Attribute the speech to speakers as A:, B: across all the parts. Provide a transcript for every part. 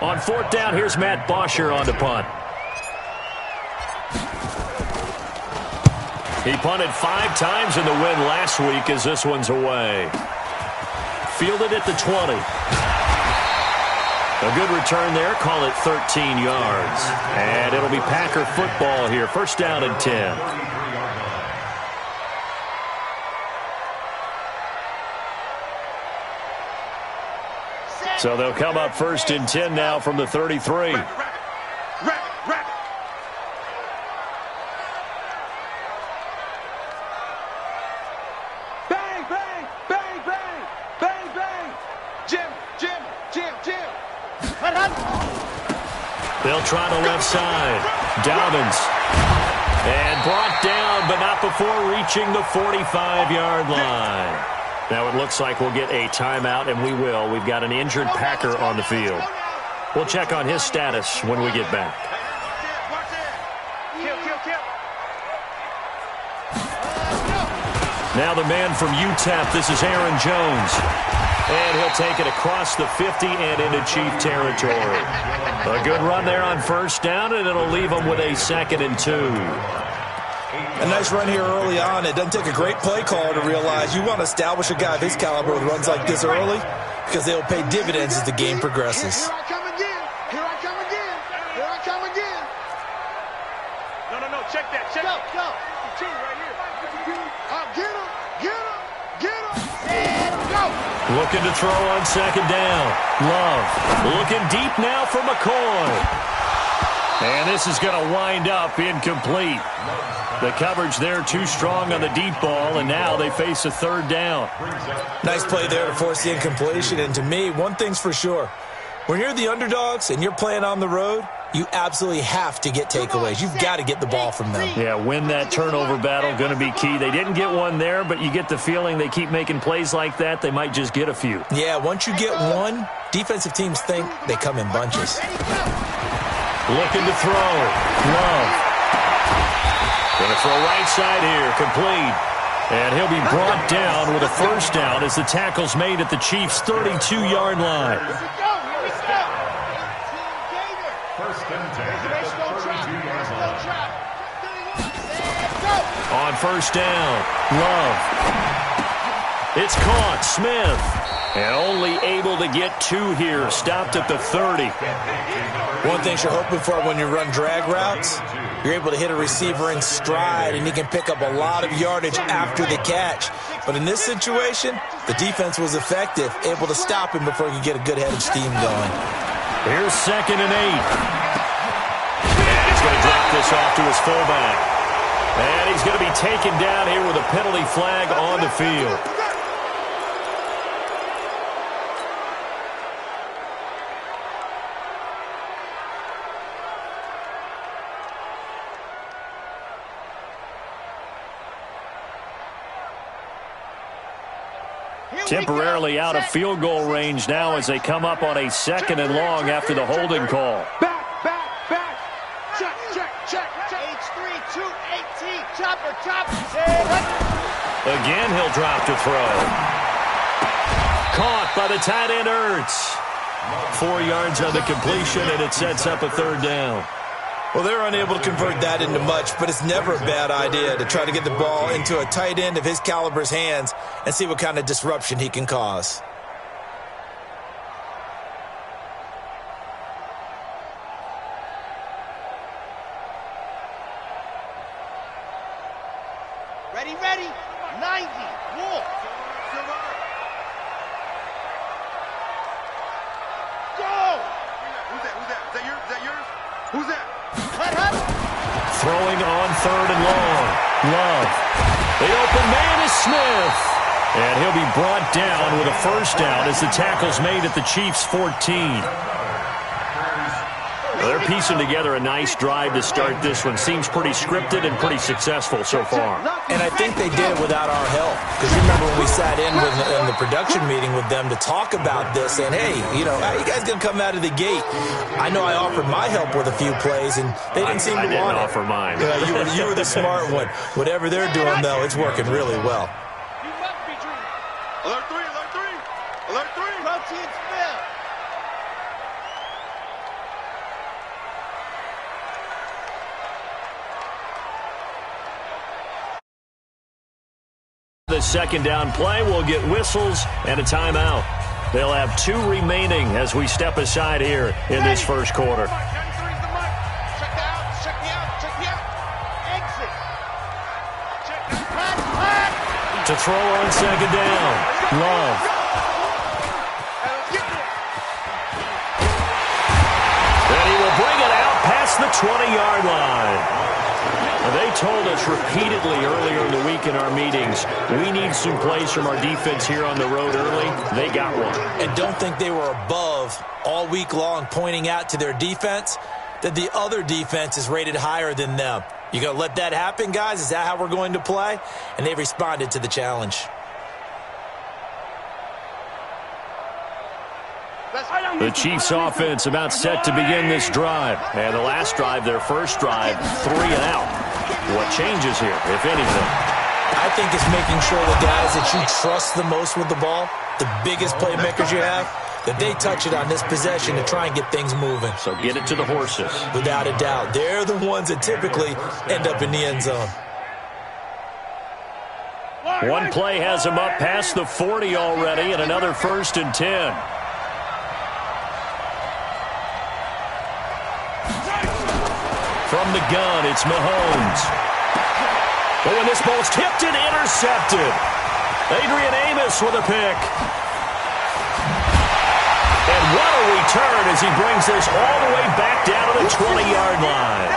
A: On fourth down, here's Matt Bosher on the punt. He punted 5 times in the win last week as this one's away. Fielded at the 20. A good return there. Call it 13 yards. And it'll be Packer football here. First down and 10. So they'll come up first and 10 now from the 33. They'll try the left side. Dobbins. And brought down, but not before reaching the 45-yard line. Now it looks like we'll get a timeout, and we will. We've got an injured Packer on the field. We'll check on his status when we get back. Now the man from UTEP, this is Aaron Jones. And he'll take it across the 50 and into Chief territory. A good run there on first down, and it'll leave them with a 2nd and 2.
B: A nice run here early on. It doesn't take a great play caller to realize you want to establish a guy of his caliber with runs like this early because they'll pay dividends as the game progresses.
C: Here I come again. Here I come again. Here I come again. No. Check that. Check it. Go. Two right here. Get him. Get him. Get him. And go.
A: Looking to throw on second down. Love. Looking deep now for McCoy. And this is going to wind up incomplete. The coverage there too strong on the deep ball, and now they face a third down.
B: Nice play there to force the incompletion. And to me, one thing's for sure. When you're the underdogs and you're playing on the road, you absolutely have to get takeaways. You've got to get the ball from them.
A: Yeah, win that turnover battle, going to be key. They didn't get one there, but you get the feeling they keep making plays like that, they might just get a few.
B: Yeah, once you get one, defensive teams think they come in bunches.
A: Looking to throw. Love. Going to throw right side here. Complete. And he'll be brought down with a first down as the tackle's made at the Chiefs' 32-yard line. On first down, Love. It's caught. Smith. And only able to get 2 here. Stopped at the 30.
B: One thing you're hoping for when you run drag routes, you're able to hit a receiver in stride, and he can pick up a lot of yardage after the catch. But in this situation, the defense was effective, able to stop him before he could get a good head of steam going.
A: Here's 2nd and 8. And he's going to drop this off to his fullback. And he's going to be taken down here with a penalty flag on the field. Temporarily out of field goal range now as they come up on a 2nd and long after the holding call.
C: Back. Check. H3, 218. Chopper.
A: Again, he'll drop to throw. Caught by the tight end, Ertz. 4 yards on the completion, and it sets up a third down.
B: Well, they're unable to convert that into much, but it's never a bad idea to try to get the ball into a tight end of his caliber's hands and see what kind of disruption he can cause.
C: Ready. 90. Wolf. Go. Who's that? Is that yours? Who's that?
A: Throwing on 3rd and long. Love. The open man is Smith. And he'll be brought down with a first down as the tackle's made at the Chiefs' 14. They're piecing together a nice drive to start this one. Seems pretty scripted and pretty successful so far.
B: And I think they did it without our help. Because you remember when we sat in the production meeting with them to talk about this, and hey, how you guys going to come out of the gate? I know I offered my help with a few plays, and they didn't seem to want it.
A: I didn't offer mine.
B: You were the smart one. Whatever they're doing, though, it's working really well.
C: You must be dreaming. Alert 3. Protein spill.
A: a second down play. We'll get whistles and a timeout. They'll have 2 remaining as we step aside here in this first quarter. To throw on second down, Love. And he will bring it out past the 20-yard line. They told us repeatedly earlier in the week in our meetings, we need some plays from our defense here on the road early. They got one.
B: And don't think they were above all week long pointing out to their defense that the other defense is rated higher than them. You going to let that happen, guys? Is that how we're going to play? And they responded to the challenge.
A: The Chiefs offense about set to begin this drive. And the last drive, their first drive, 3 and out. What changes here, if anything?
B: I think it's making sure the guys that you trust the most with the ball, the biggest playmakers you have, that they touch it on this possession to try and get things moving.
A: So get it to the horses.
B: Without a doubt. They're the ones that typically end up in the end zone.
A: One play has him up past the 40 already, and another 1st and 10. From the gun, it's Mahomes. Oh, and this ball's tipped and intercepted. Adrian Amos with a pick. And what a return as he brings this all the way back down to the 20-yard line.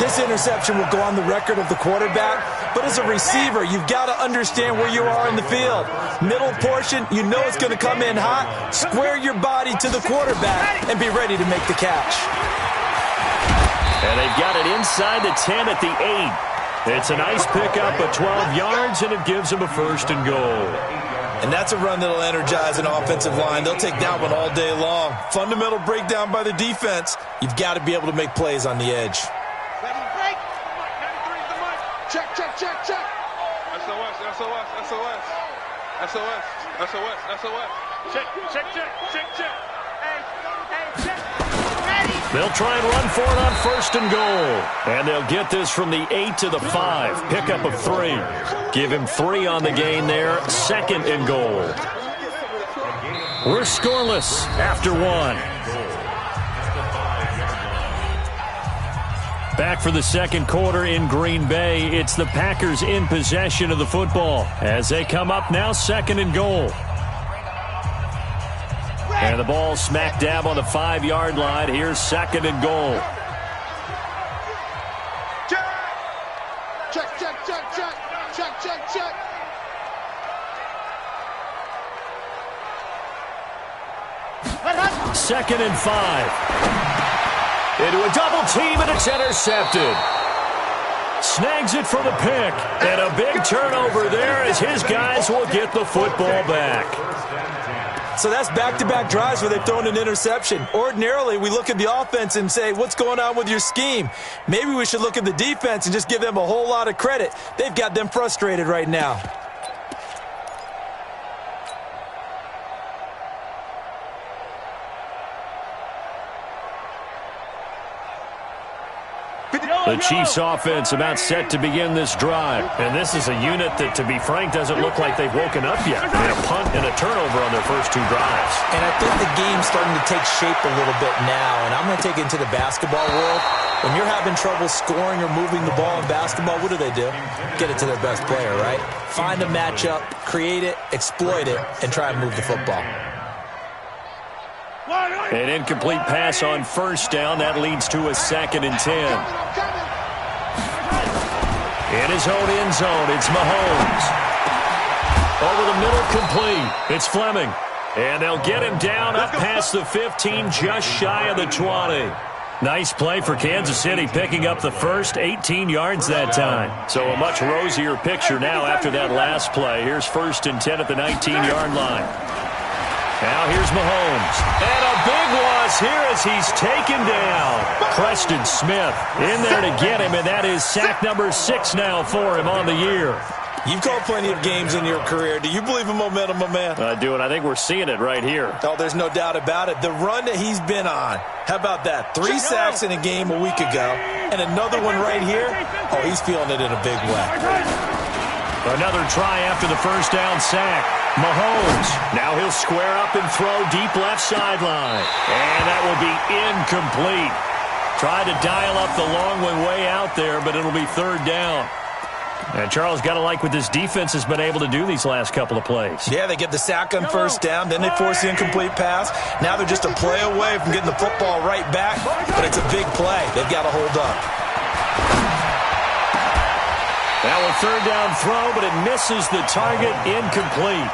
B: This interception will go on the record of the quarterback, but as a receiver, you've got to understand where you are in the field. Middle portion, you know it's going to come in hot. Square your body to the quarterback and be ready to make the catch.
A: And they've got it inside the 10 at the 8. It's a nice pickup of 12 yards, and it gives them a 1st and goal.
B: And that's a run that'll energize an offensive line. They'll take that one all day long. Fundamental breakdown by the defense. You've got to be able to make plays on the edge.
C: Check, check, check, check.
D: SOS, SOS, SOS. SOS, SOS, SOS. Check, check, check, check, check. Hey, check.
A: They'll try and run for it on 1st and goal. And they'll get this from the 8 to the 5. Pickup of 3. Give him 3 on the gain there. 2nd and goal. We're scoreless after 1. Back for the second quarter in Green Bay. It's the Packers in possession of the football as they come up now 2nd and goal. And the ball smack dab on the 5-yard line. Here's 2nd and goal.
C: Check, check, check, check, check, check, check, check.
A: Second and 5. Into a double team, and it's intercepted. Snags it for the pick. And a big turnover there as his guys will get the football back.
B: So that's back-to-back drives where they've thrown an interception. Ordinarily, we look at the offense and say, what's going on with your scheme? Maybe we should look at the defense and just give them a whole lot of credit. They've got them frustrated right now.
A: The Chiefs offense about set to begin this drive. And this is a unit that, to be frank, doesn't look like they've woken up yet. They had a punt and a turnover on their first 2 drives.
B: And I think the game's starting to take shape a little bit now. And I'm going to take it into the basketball world. When you're having trouble scoring or moving the ball in basketball, what do? Get it to their best player, right? Find a matchup, create it, exploit it, and try and move the football.
A: An incomplete pass on 1st down. That leads to a 2nd and 10. In his own end zone, it's Mahomes. Over the middle, complete. It's Fleming. And they'll get him down up past the 15, just shy of the 20. Nice play for Kansas City, picking up the first 18 yards that time. So a much rosier picture now after that last play. Here's 1st and 10 at the 19-yard line. Now here's Mahomes. And a big loss here as he's taken down. Preston Smith in there to get him, and that is sack number 6 now for him on the year.
B: You've called plenty of games in your career. Do you believe in momentum, my man?
A: I do, and I think we're seeing it right here.
B: Oh, there's no doubt about it. The run that he's been on. How about that? 3 sacks in a game a week ago, and another one right here. Oh, he's feeling it in a big way.
A: Another try after the first down sack. Mahomes. Now he'll square up and throw deep left sideline. And that will be incomplete. Tried to dial up the long one way out there, but it'll be third down. And Charles, got to like what this defense has been able to do these last couple of plays.
B: Yeah, they get the sack on first down, then they force the incomplete pass. Now they're just a play away from getting the football right back, but it's a big play. They've got to hold up.
A: Now a third down throw, but it misses the target, incomplete.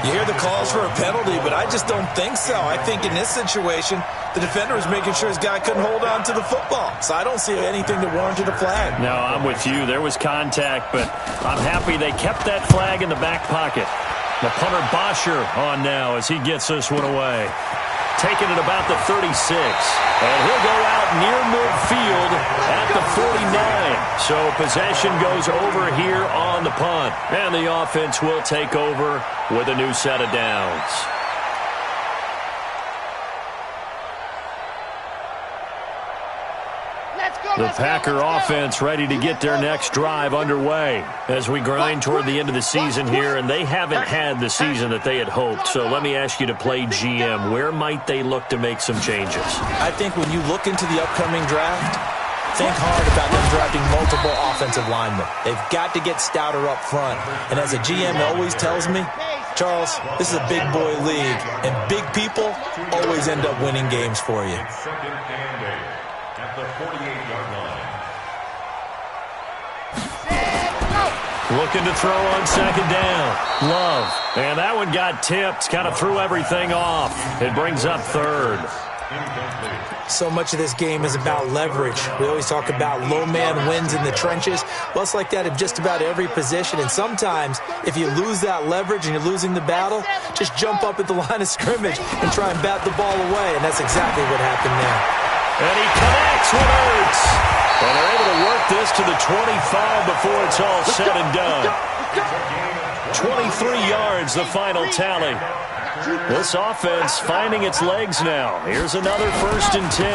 B: You hear the calls for a penalty, but I just don't think so. I think in this situation, the defender was making sure his guy couldn't hold on to the football. So I don't see anything that warranted a flag.
A: No, I'm with you. There was contact, but I'm happy they kept that flag in the back pocket. The punter Bosher on now as he gets this one away. Taking it about the 36. And he'll go out near midfield at the 49. So possession goes over here on the punt. And the offense will take over with a new set of downs. The Packer offense ready to get their next drive underway as we grind toward the end of the season here, and they haven't had the season that they had hoped. So let me ask you to play GM. Where might they look to make some changes?
B: I think when you look into the upcoming draft, think hard about them drafting multiple offensive linemen. They've got to get stouter up front. And as a GM always tells me, Charles, this is a big boy league, and big people always end up winning games for you.
A: Looking to throw on second down. Love. And that one got tipped. Kind of threw everything off. It brings up third.
B: So much of this game is about leverage. We always talk about low man wins in the trenches. Well, it's like that in just about every position. And sometimes, if you lose that leverage and you're losing the battle, just jump up at the line of scrimmage and try and bat the ball away. And that's exactly what happened there.
A: And he connects with Ertz. And they're able to work this to the 25 before it's all said and done. 23 yards, the final tally. This offense finding its legs now. Here's another 1st and 10.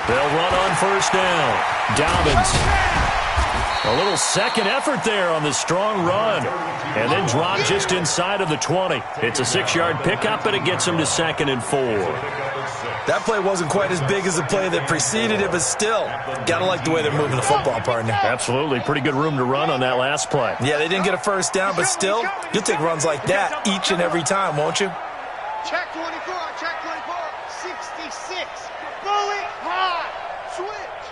A: They'll run on first down. Dobbins. A little second effort there on the strong run. And then drop just inside of the 20. It's a 6-yard pickup, but it gets him to 2nd and 4.
B: That play wasn't quite as big as the play that preceded it, but still, gotta like the way they're moving the football, partner.
A: Absolutely. Pretty good room to run on that last play.
B: Yeah, they didn't get a first down, but still, you'll take runs like that each and every time, won't you?
C: Check 24, check 24, 66, bullet high, switch.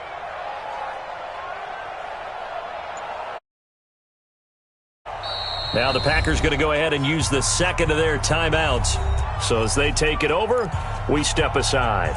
A: Now the Packers going to go ahead and use the second of their timeouts. So as they take it over, we step aside.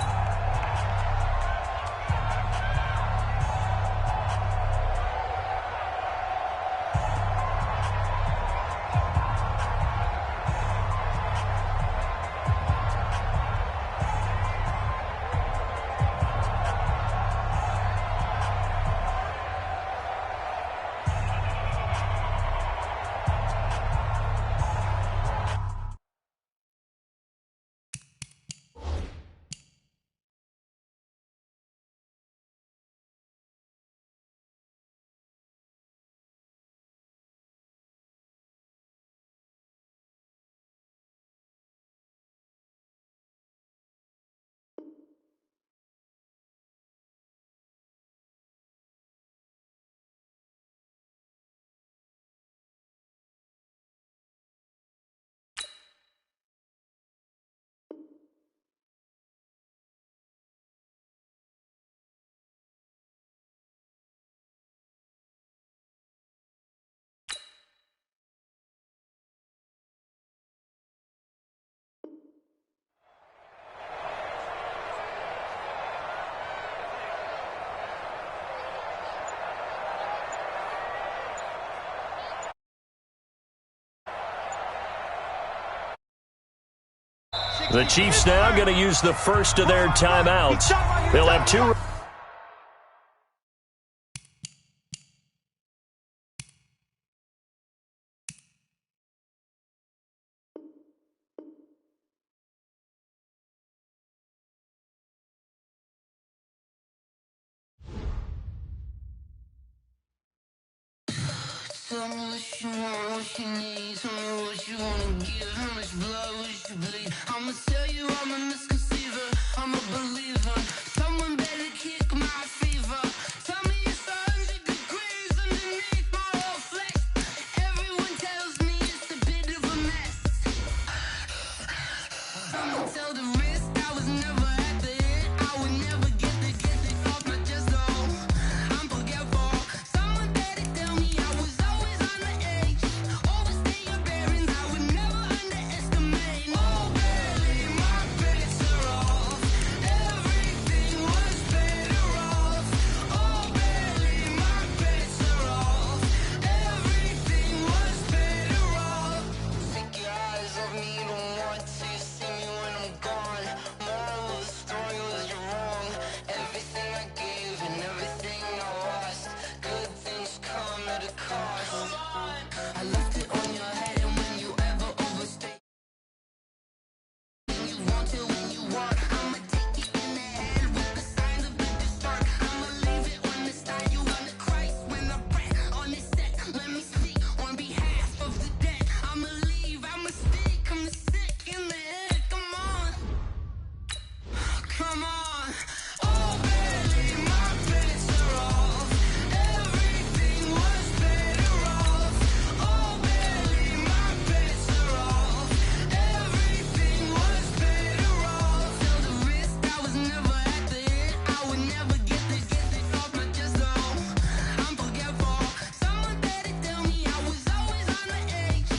A: The Chiefs now going to use the first of their timeouts. They'll have two.
E: Tell me what you want, what you need. Tell me what you wanna give. How much blood would you bleed? I'ma tell you I'm a misconceiver. I'm a believer. Someone better kick my fever. Tell me it's 100 degrees underneath my whole flesh. Everyone tells me it's a bit of a mess. Someone tell the wrist I was never at the hit. I would never get it off my chest though. I'm forgetful. Someone better tell me I was always on the edge. Overstay your bearings, I would never underestimate. Oh baby, my bets are off. Everything was better off. Oh baby, my bets are off. Everything was better off. Take your eyes off me, you don't want to see me when I'm gone. Moral of the story was you're wrong. Everything I gave and everything I lost. Good things come at a cost. I left it on your head, and when you ever overstay, when you want it, when you want, I'ma take it in the head with the signs of the distort. I'ma leave it on the side. You wanna Christ when I pray on this set. Let me speak on behalf of the dead. I'ma leave, I'ma speak. I'm the sick in the head. Come on, come on. Oh baby, my bets are off. Everything was better off. Oh baby, my bets are off. Everything was better off. Tell the wrist I was never at the hit. I would never get it off my chest though. I'm forgetful. Someone better tell me I was always on the edge.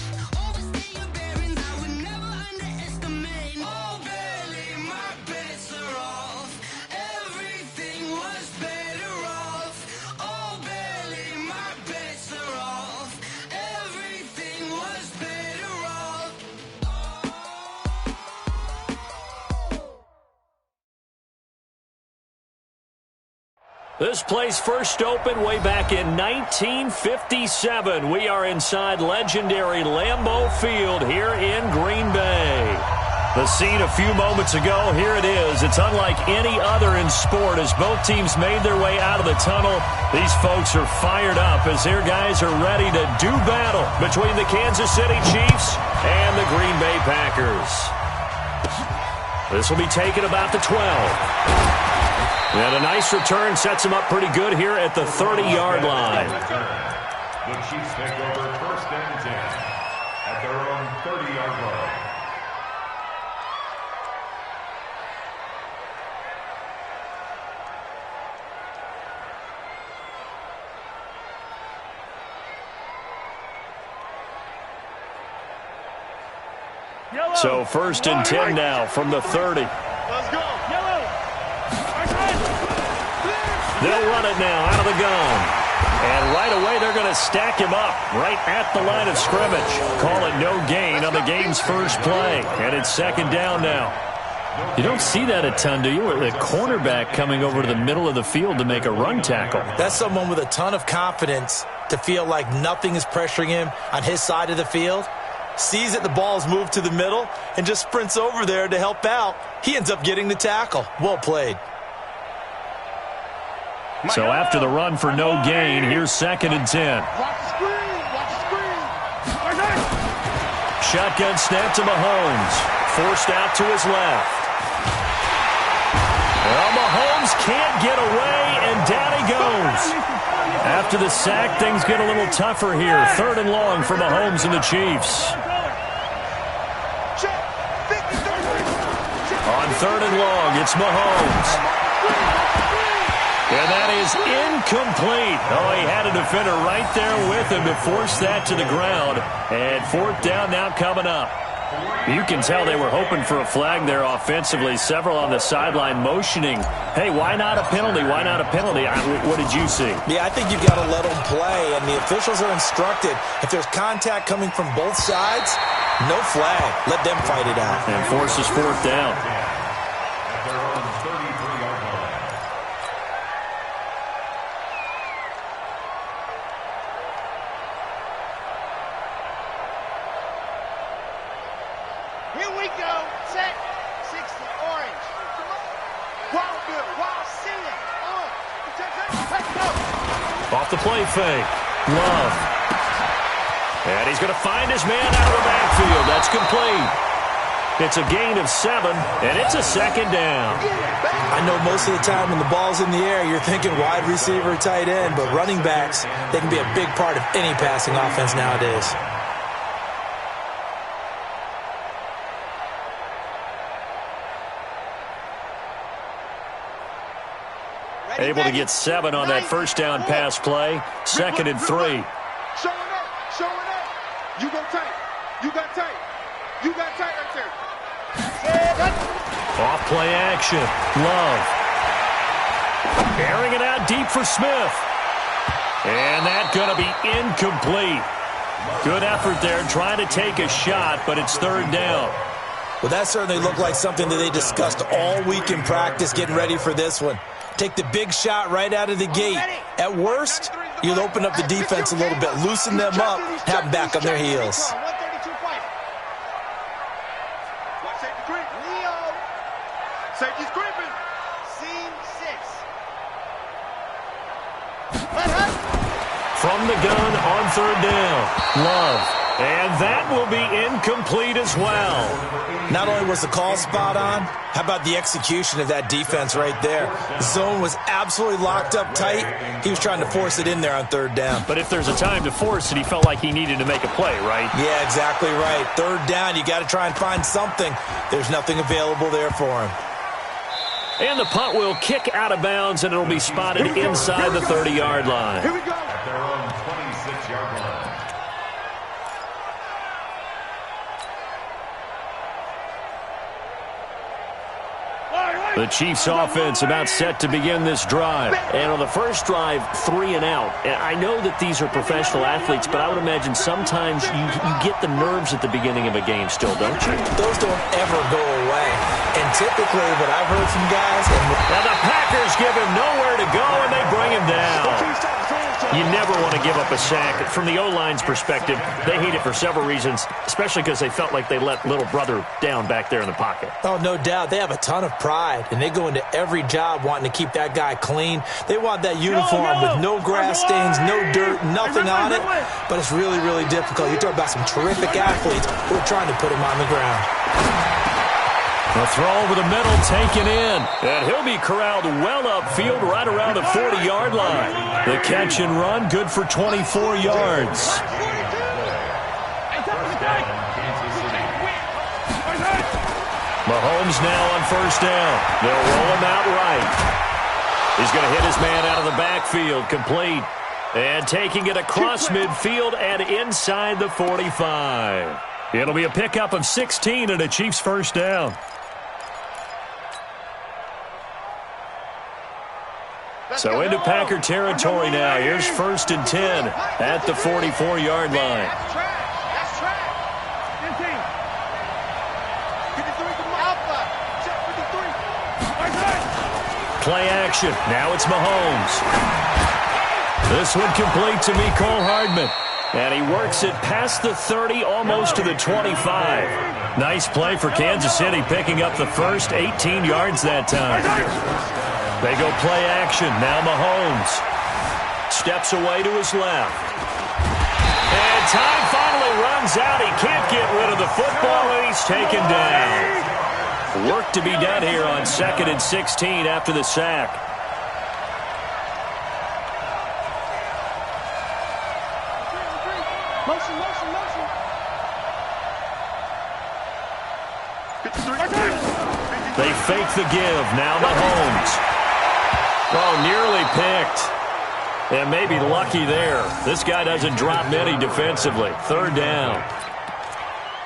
E: Overstay your bearings, I would never underestimate. Oh baby, my bets are off. Everything was better off. Oh baby, my bets are off. Everything was better off.
A: This place first opened way back in 1957. We are inside legendary Lambeau Field here in Green Bay. The scene a few moments ago, here it is. It's unlike any other in sport as both teams made their way out of the tunnel. These folks are fired up as their guys are ready to do battle between the Kansas City Chiefs and the Green Bay Packers. This will be taken about the 12. And a nice return sets him up pretty good here at the 30-yard line.
F: The Chiefs take over 1st and 10 at their own 30-yard line.
A: So 1st and 10 now from the 30.
C: Let's go.
A: They'll run it now out of the gun. And right away, they're going to stack him up right at the line of scrimmage. Call it no gain on the game's first play. And it's 2nd down now. You don't see that a ton, do you? The cornerback coming over to the middle of the field to make a run tackle.
B: That's someone with a ton of confidence to feel like nothing is pressuring him on his side of the field. Sees that the ball's moved to the middle and just sprints over there to help out. He ends up getting the tackle. Well played.
A: So after the run for no gain, here's 2nd and 10.
C: Watch the screen. Watch the screen.
A: Shotgun snap to Mahomes. Forced out to his left. Well, Mahomes can't get away, and down he goes. After the sack, things get a little tougher here. 3rd and long for Mahomes and the Chiefs. On 3rd and long, it's Mahomes. And that is incomplete. Oh, he had a defender right there with him to force that to the ground. And 4th down now coming up. You can tell they were hoping for a flag there offensively. Several on the sideline motioning, hey, why not a penalty? Why not a penalty? What did you see?
B: Yeah, I think you've got to let them play, and the officials are instructed. If there's contact coming from both sides, no flag. Let them fight it out.
A: And forces 4th down.
C: Here we go. Set. 60. Orange. Wild good. Wild ceiling. On. Let's go.
A: Off the play fake. Love. And he's going to find his man out of the backfield. That's complete. It's a gain of 7, and it's a second down.
B: I know most of the time when the ball's in the air, you're thinking wide receiver, tight end, but running backs, they can be a big part of any passing offense nowadays.
A: Able to get 7 on that first down pass play. 2nd and 3.
C: Showing up. You go tight. You got tight. You got tight right there.
A: Off play action. Love. Airing it out deep for Smith. And that's going to be incomplete. Good effort there trying to take a shot, but it's 3rd down.
B: Well, that certainly looked like something that they discussed all week in practice getting ready for this one. Take the big shot right out of the gate. At worst, you'll open up the defense a little bit, loosen them up, have them back on their heels.
C: Safety's creeping.
E: Scene 6.
A: From the gun on 3rd down. Love. And that will be incomplete as well.
B: Not only was the call spot on, how about the execution of that defense right there? The zone was absolutely locked up tight. He was trying to force it in there on 3rd down.
A: But if there's a time to force it, he felt like he needed to make a play, right?
B: Yeah, exactly right. 3rd down, you got to try and find something. There's nothing available there for him.
A: And the punt will kick out of bounds, and it'll be spotted inside the 30-yard line.
C: Here we go.
F: At their own 26-yard line.
A: The Chiefs offense about set to begin this drive. And on the first drive, 3 and out. And I know that these are professional athletes, but I would imagine sometimes you get the nerves at the beginning of a game still, don't you?
B: Those don't ever go away. And typically what I've heard from guys...
A: Now the Packers give him nowhere to go, and they bring him down. You never want to give up a sack. From the O-line's perspective, they hate it for several reasons, especially because they felt like they let little brother down back there in the pocket.
B: Oh, no doubt. They have a ton of pride, and they go into every job wanting to keep that guy clean. They want that uniform with no grass stains, no dirt, nothing on it. But it's really, really difficult. You're talking about some terrific athletes who are trying to put him on the ground.
A: The throw over the middle taken in. And he'll be corralled well upfield right around the 40-yard line. The catch and run good for 24 yards. Mahomes now on first down. They'll roll him out right. He's going to hit his man out of the backfield. Complete. And taking it across midfield and inside the 45. It'll be a pickup of 16 and a Chiefs first down. So into Packer territory now. Here's 1st and 10 at the 44-yard line.
C: That's track. 15. 53. Alpha. Check 53.
A: Play action. Now it's Mahomes. This one complete to Mecole Hardman. And he works it past the 30, almost to the 25. Nice play for Kansas City, picking up the first 18 yards that time. They go play action. Now Mahomes steps away to his left. And time finally runs out. He can't get rid of the football, and he's taken down. Work to be done here on 2nd and 16 after the sack.
C: Motion.
A: They fake the give. Now Mahomes. Oh, nearly picked. And maybe lucky there. This guy doesn't drop many defensively. 3rd down.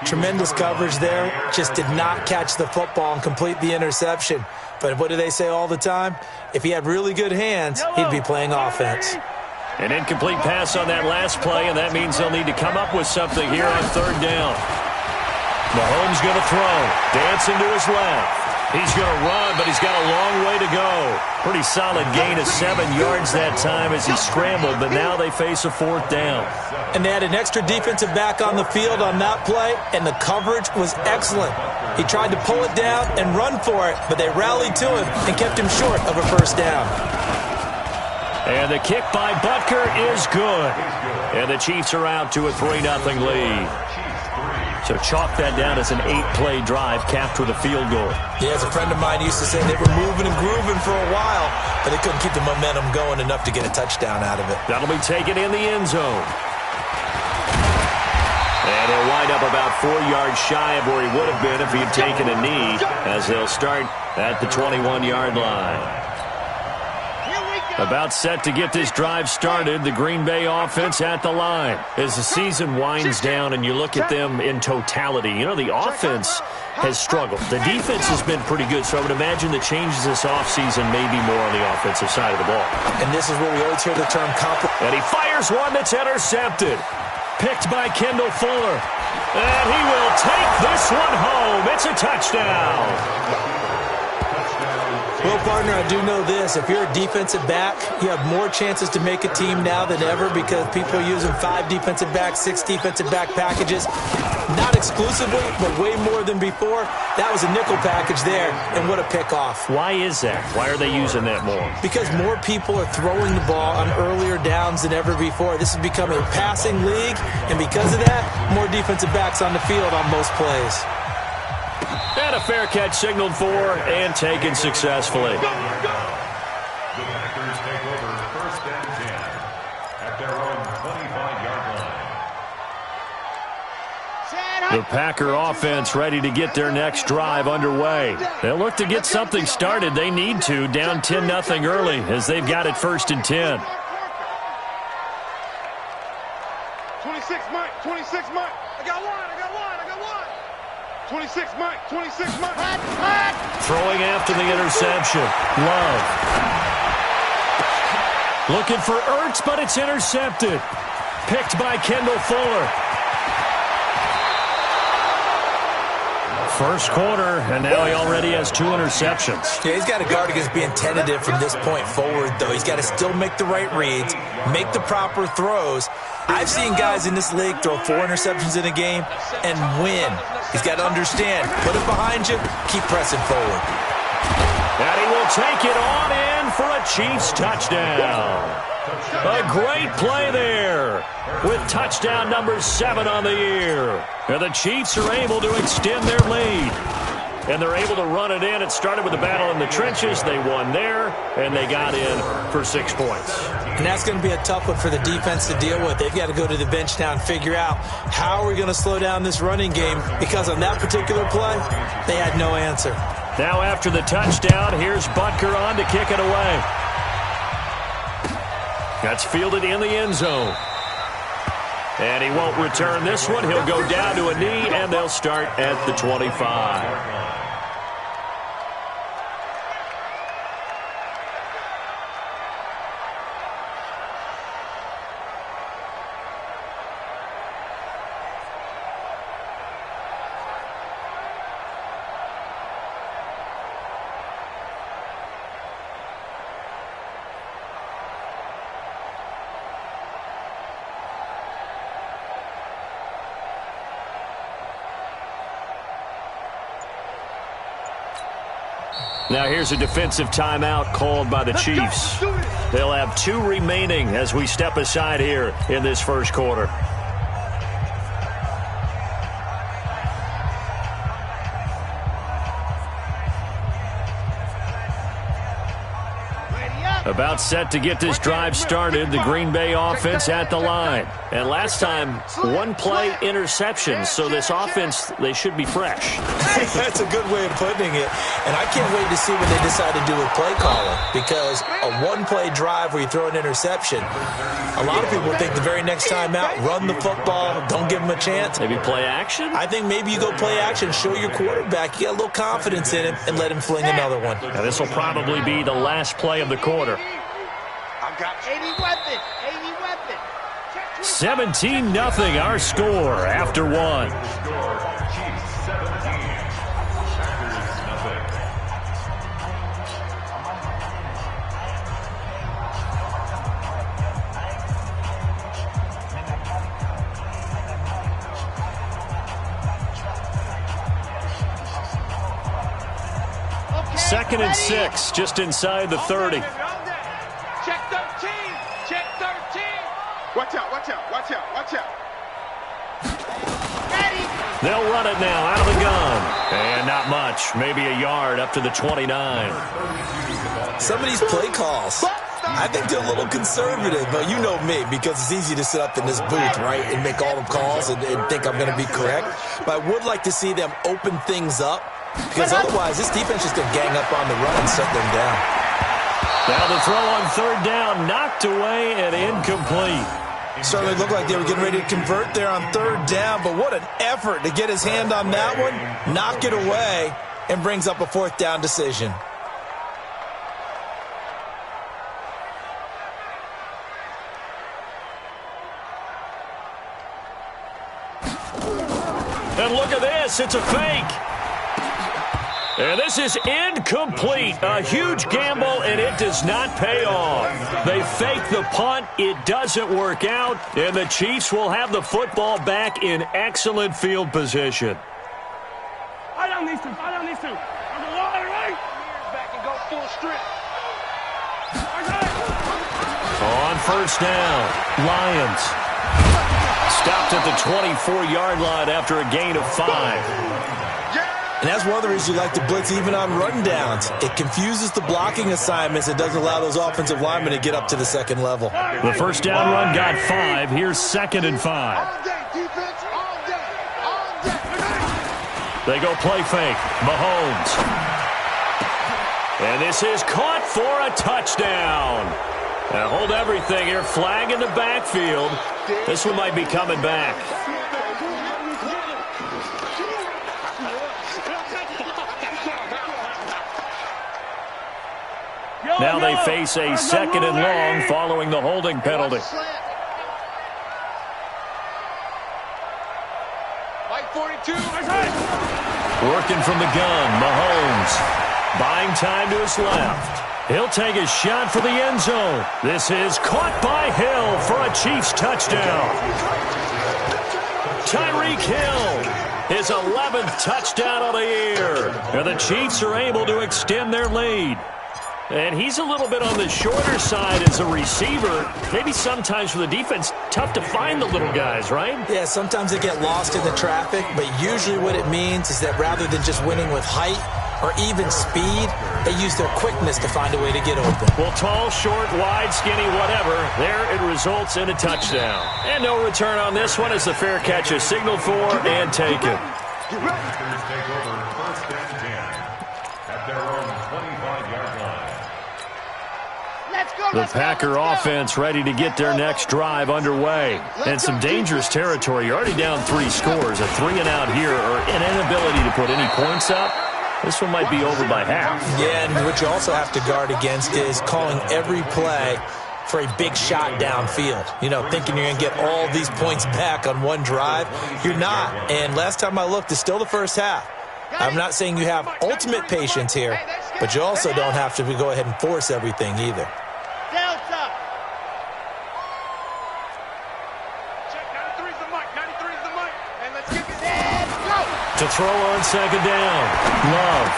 B: Tremendous coverage there. Just did not catch the football and complete the interception. But what do they say all the time? If he had really good hands, he'd be playing offense.
A: An incomplete pass on that last play, and that means they'll need to come up with something here on 3rd down. Mahomes going to throw. Dancing to his left. He's going to run, but he's got a long way to go. Pretty solid gain of 7 yards that time as he scrambled, but now they face a 4th down.
B: And they had an extra defensive back on the field on that play, and the coverage was excellent. He tried to pull it down and run for it, but they rallied to him and kept him short of a first down.
A: And the kick by Butker is good. And the Chiefs are out to a 3-0 lead. So chalk that down as an 8-play drive capped with a field goal.
B: Yeah, as a friend of mine used to say, they were moving and grooving for a while, but they couldn't keep the momentum going enough to get a touchdown out of it.
A: That'll be taken in the end zone. And he'll wind up about 4 yards shy of where he would have been if he had taken a knee, as they'll start at the 21-yard line. About set to get this drive started, the Green Bay offense at the line. As the season winds down and you look at them in totality, you know, the offense has struggled. The defense has been pretty good, so I would imagine the changes this offseason may be more on the offensive side of the ball.
B: And this is where we always hear the term
A: And he fires one that's intercepted. Picked by Kendall Fuller. And he will take this one home. It's a touchdown.
B: Well, partner, I do know this. If you're a defensive back, you have more chances to make a team now than ever because people are using 5 defensive backs, 6 defensive back packages. Not exclusively, but way more than before. That was a nickel package there, and what a pickoff.
A: Why is that? Why are they using that more?
B: Because more people are throwing the ball on earlier downs than ever before. This has become a passing league, and because of that, more defensive backs on the field on most plays.
A: And a fair catch signaled for and taken successfully.
F: The Packers take over 1st and 10 at their own 25-yard line.
A: The Packer offense ready to get their next drive underway. They'll look to get something started. They need to, down 10-0 early as they've got it 1st and 10.
D: 26, Mike. 26, Mike. I got one. 26, Mike. 26, Mike.
A: Throwing after the interception. Love. Looking for Ertz, but it's intercepted. Picked by Kendall Fuller. First quarter, and now he already has 2 interceptions.
B: Yeah, he's got to guard against being tentative from this point forward, though. He's got to still make the right reads, make the proper throws. I've seen guys in this league throw 4 interceptions in a game and win. He's got to understand, put it behind you, keep pressing forward.
A: And he will take it on in for a Chiefs touchdown. A great play there with touchdown number 7 on the year. And the Chiefs are able to extend their lead. And they're able to run it in. It started with a battle in the trenches. They won there, and they got in for 6 points.
B: And that's going to be a tough one for the defense to deal with. They've got to go to the bench now and figure out how are we going to slow down this running game, because on that particular play, they had no answer.
A: Now after the touchdown, here's Butker on to kick it away. That's fielded in the end zone. And he won't return this one. He'll go down to a knee, and they'll start at the 25. Now here's a defensive timeout called by the Chiefs. They'll have 2 remaining as we step aside here in this first quarter. About set to get this drive started, the Green Bay offense at the line. And last time, 1 play interception, so this offense, they should be fresh.
B: That's a good way of putting it. And I can't wait to see what they decide to do with play calling, because a 1-play drive where you throw an interception, a lot of people think the very next time out, run the football, don't give them a chance.
A: Maybe play action?
B: I think maybe you go play action, show your quarterback, you got a little confidence in him, and let him fling another one.
A: Now this will probably be the last play of the quarter.
C: I've got 80 weapons.
A: 17-0 our score after 1.
F: Chiefs 17, Packers
A: 2nd and 6, just inside the 30.
C: Check 13.
D: Watch out, watch out, watch out.
A: They'll run it now out of the gun. And not much. Maybe a yard up to the 29.
B: Some of these play calls, I think they're a little conservative, but you know me, because it's easy to sit up in this booth, right, and make all the calls and think I'm going to be correct. But I would like to see them open things up, because otherwise this defense is going to gang up on the run and shut them down.
A: Now the throw on third down, knocked away and incomplete.
B: Certainly looked like they were getting ready to convert there on third down, but what an effort to get his hand on that one, knock it away, and brings up a fourth down decision.
A: And look at this, it's a fake. And this is incomplete. A huge gamble, and it does not pay off. They fake the punt. It doesn't work out, and the Chiefs will have the football back in excellent field position.
C: I don't need to. I don't need to. I'm a line, right? Back and go full strip.
A: On first down, Lions. Stopped at the 24-yard line after a gain of 5.
B: And that's one of the reasons you like to blitz even on run downs. It confuses the blocking assignments. It doesn't allow those offensive linemen to get up to the second level.
A: The first down run got 5. Here's 2nd and 5.
C: All day, defense, all day, all day.
A: They go play fake. Mahomes. And this is caught for a touchdown. Now hold everything here. Flag in the backfield. This one might be coming back. Now they face a 2nd and long following the holding penalty.
C: Like 42.
A: Working from the gun, Mahomes. Buying time to his left. He'll take a shot for the end zone. This is caught by Hill for a Chiefs touchdown. Tyreek Hill, his 11th touchdown of the year. And the Chiefs are able to extend their lead. And he's a little bit on the shorter side as a receiver. Maybe sometimes for the defense, tough to find the little guys, right?
B: Yeah, sometimes they get lost in the traffic, but usually what it means is that rather than just winning with height or even speed, they use their quickness to find a way to get open.
A: Well, tall, short, wide, skinny, whatever, there it results in a touchdown. And no return on this one as the fair catch is signaled for and taken.
F: Take over 1st and 10 at their own 25-yard line.
A: The Packer offense ready to get their next drive underway. And some dangerous territory. You're already down 3 scores. A 3-and-out here or an inability to put any points up. This one might be over by half.
B: Yeah, and what you also have to guard against is calling every play for a big shot downfield. You know, thinking you're going to get all these points back on one drive. You're not. And last time I looked, it's still the first half. I'm not saying you have ultimate patience here, but you also don't have to go ahead and force everything either.
C: Delta. Check 93's the mic. 93's the mic. And let's kick it. And go.
A: To throw on 2nd down. Love.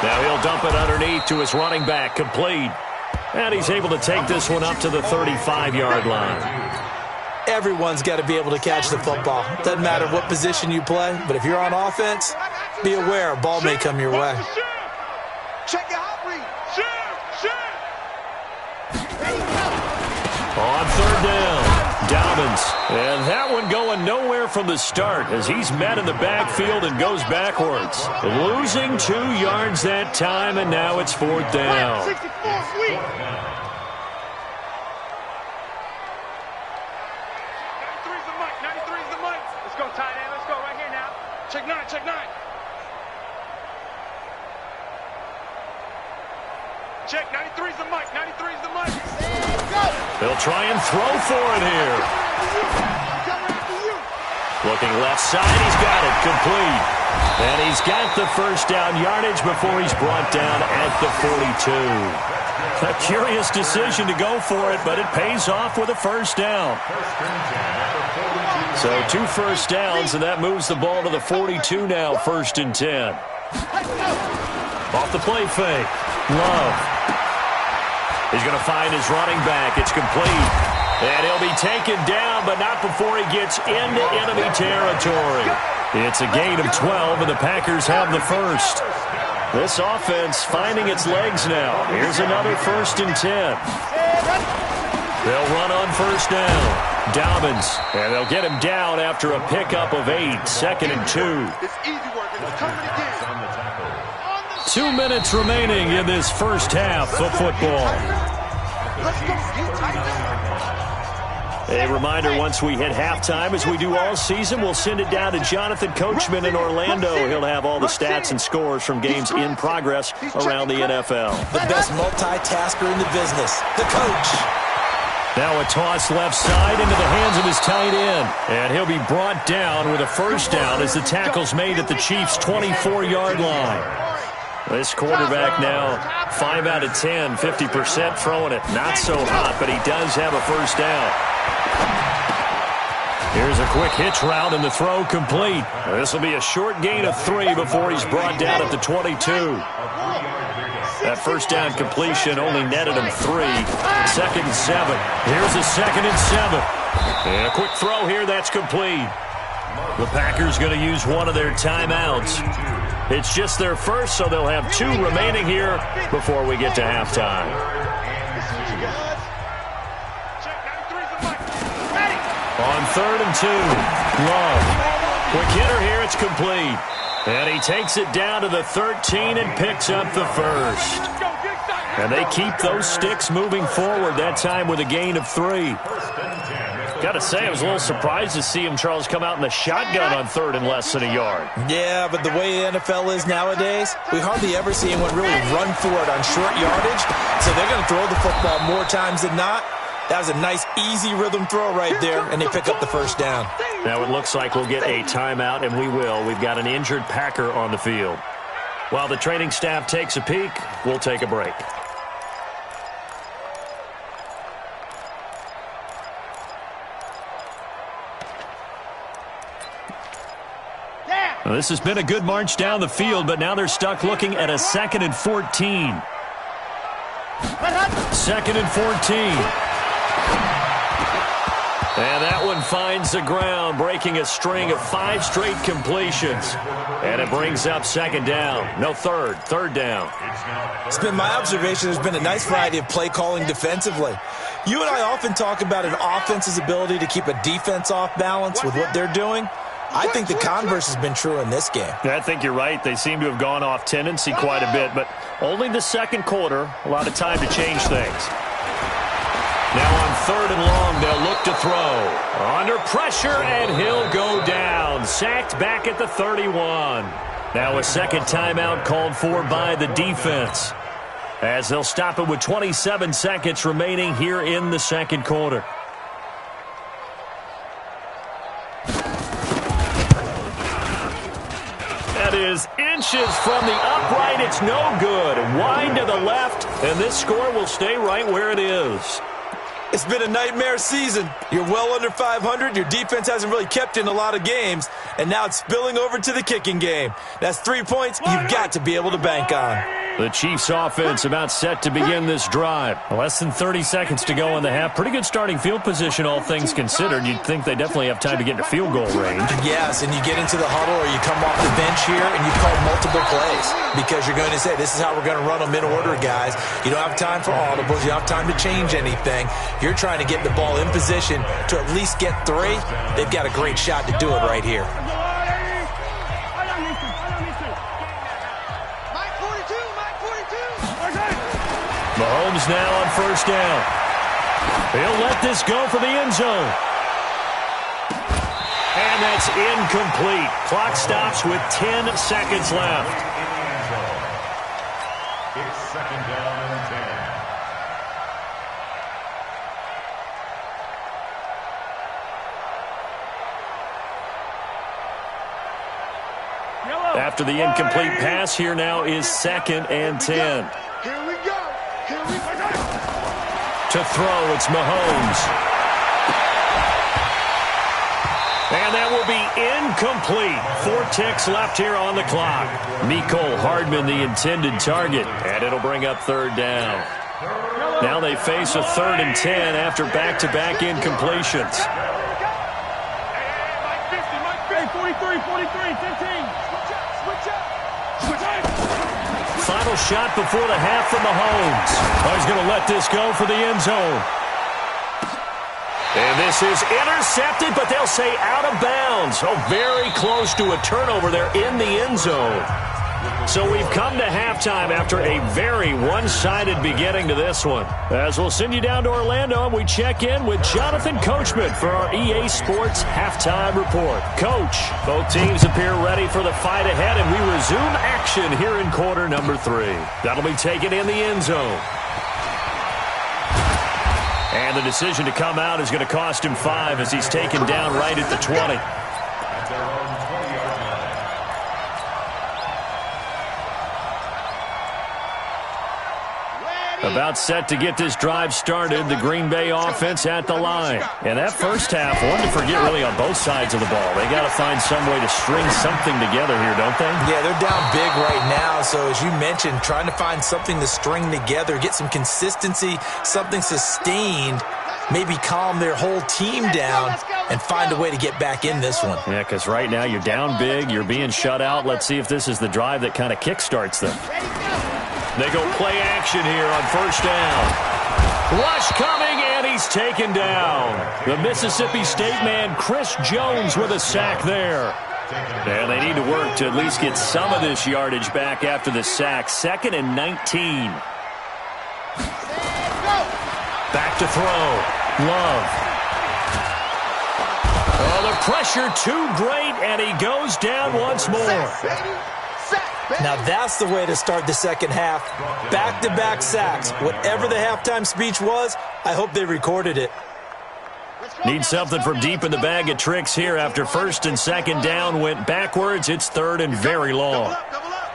A: Now he'll dump it underneath to his running back. Complete. And he's able to take this one up to the 35-yard line.
B: Everyone's got to be able to catch the football. Doesn't matter what position you play, but if you're on offense, be aware a ball may come your way.
C: Check your hot read.
A: On 3rd down, Dobbins. And that one going nowhere from the start as he's met in the backfield and goes backwards. Losing 2 yards that time, and now it's 4th down.
C: 64, sweet. 93's the mic. 93's the mic. Let's go, tight end. Let's go right here now. Check 9. Check 9. Check 93's the mic. 93's the mic. Go.
A: They'll try and throw for it here. Looking left side, he's got it complete. And he's got the first down yardage before he's brought down at the 42. A curious decision to go for it, but it pays off with a first down. So 2 first downs, and that moves the ball to the 42 now, 1st and 10. Off the play fake. Love. He's going to find his running back. It's complete. And he'll be taken down, but not before he gets into enemy territory. It's a gain of 12, and the Packers have the first. This offense finding its legs now. Here's another 1st and 10. They'll run on 1st down. Dobbins, and they'll get him down after a pickup of 8. 2nd and 2.
C: It's easy work, and it's coming again.
A: 2 minutes remaining in this first half of football.
C: Let's go. Get tighter.
A: A reminder, once we hit halftime, as we do all season, we'll send it down to Jonathan Coachman in Orlando. He'll have all the stats and scores from games in progress around the NFL.
B: The best multitasker in the business, the coach.
A: Now a toss left side into the hands of his tight end. And he'll be brought down with a 1st down as the tackle's made at the Chiefs' 24-yard line. This quarterback now 5 out of 10, 50% throwing it. Not so hot, but he does have a 1st down. Here's a quick hitch route and the throw complete. This will be a short gain of 3 before he's brought down at the 22. That 1st down completion only netted him 3. 2nd and 7. Here's a 2nd and 7. And a quick throw here, that's complete. The Packers going to use one of their timeouts. It's just their first, so they'll have 2 remaining here before we get to halftime. On 3rd and 2, Love. Quick hitter here, it's complete. And he takes it down to the 13 and picks up the 1st. And they keep those sticks moving forward, that time with a gain of 3. Got to say, I was a little surprised to see him, Charles, come out in the shotgun on 3rd and less than a yard.
B: Yeah, but the way the NFL is nowadays, we hardly ever see anyone really run for it on short yardage. So they're going to throw the football more times than not. That was a nice, easy rhythm throw right there, and they pick up the 1st down.
A: Now it looks like we'll get a timeout, and we will. We've got an injured Packer on the field. While the training staff takes a peek, we'll take a break. Well, this has been a good march down the field, but now they're stuck looking at a 2nd and 14. 2nd and 14. And that one finds the ground, breaking a string of 5 straight completions. And it brings up 2nd down. No, 3rd down.
B: It's been my observation there's been a nice variety of play calling defensively. You and I often talk about an offense's ability to keep a defense off balance with what they're doing. I think the converse has been true in this game.
A: Yeah, I think you're right. They seem to have gone off tendency quite a bit, but only the 2nd quarter, a lot of time to change things. Now on 3rd and long, they'll look to throw. Under pressure, and he'll go down. Sacked back at the 31. Now a 2nd timeout called for by the defense, as they'll stop it with 27 seconds remaining here in the 2nd quarter. That is inches from the upright. It's no good. Wide to the left, and this score will stay right where it is.
B: It's been a nightmare season. You're well under 500. Your defense hasn't really kept you in a lot of games, and now it's spilling over to the kicking game. That's 3 points you've got to be able to bank on.
A: The Chiefs offense about set to begin this drive. Less than 30 seconds to go in the half. Pretty good starting field position, all things considered. You'd think they definitely have time to get into field goal range.
B: Yes, and you get into the huddle or you come off the bench here and you call multiple plays because you're going to say, this is how we're going to run them in order, guys. You don't have time for audibles. You don't have time to change anything. You're trying to get the ball in position to at least get 3. They've got a great shot to do it right here.
A: Mahomes now on 1st down. He'll let this go for the end zone. And that's incomplete. Clock stops with 10 seconds left.
F: It's 2nd down and 10.
A: After the incomplete pass, here now is 2nd and 10.
C: Here we go.
A: To throw, it's Mahomes. And that will be incomplete. 4 ticks left here on the clock. Mecole Hardman, the intended target, and it'll bring up 3rd down. Now they face a 3rd and 10 after back-to-back incompletions.
C: Hey, 43, 43, 15. Switch up.
A: Final shot before the half from Mahomes. Oh, he's going to let this go for the end zone. And this is intercepted, but they'll say out of bounds. Oh, very close to a turnover there in the end zone. So we've come to halftime after a very one-sided beginning to this one. As we'll send you down to Orlando, and we check in with Jonathan Coachman for our EA Sports Halftime Report. Coach, both teams appear ready for the fight ahead, and we resume action here in quarter number 3. That'll be taken in the end zone. And the decision to come out is going to cost him 5 as he's taken down right at the 20. About set to get this drive started, the Green Bay offense at the line. And that first half, one to forget really on both sides of the ball. They got to find some way to string something together here, don't they?
B: Yeah, they're down big right now. So as you mentioned, trying to find something to string together, get some consistency, something sustained, maybe calm their whole team down and find a way to get back in this one.
A: Yeah, because right now you're down big, you're being shut out. Let's see if this is the drive that kind of kickstarts them. They go play action here on first down. Rush coming, and he's taken down. The Mississippi State man, Chris Jones, with a sack there. And they need to work to at least get some of this yardage back after the sack. 2nd and 19. Back to throw. Love. Oh, the pressure too great, and he goes down once more.
B: Now that's the way to start the second half. Back-to-back sacks. Whatever the halftime speech was, I hope they recorded it.
A: Need something from deep in the bag of tricks here after 1st and 2nd down went backwards. It's 3rd and very long.
C: Double up.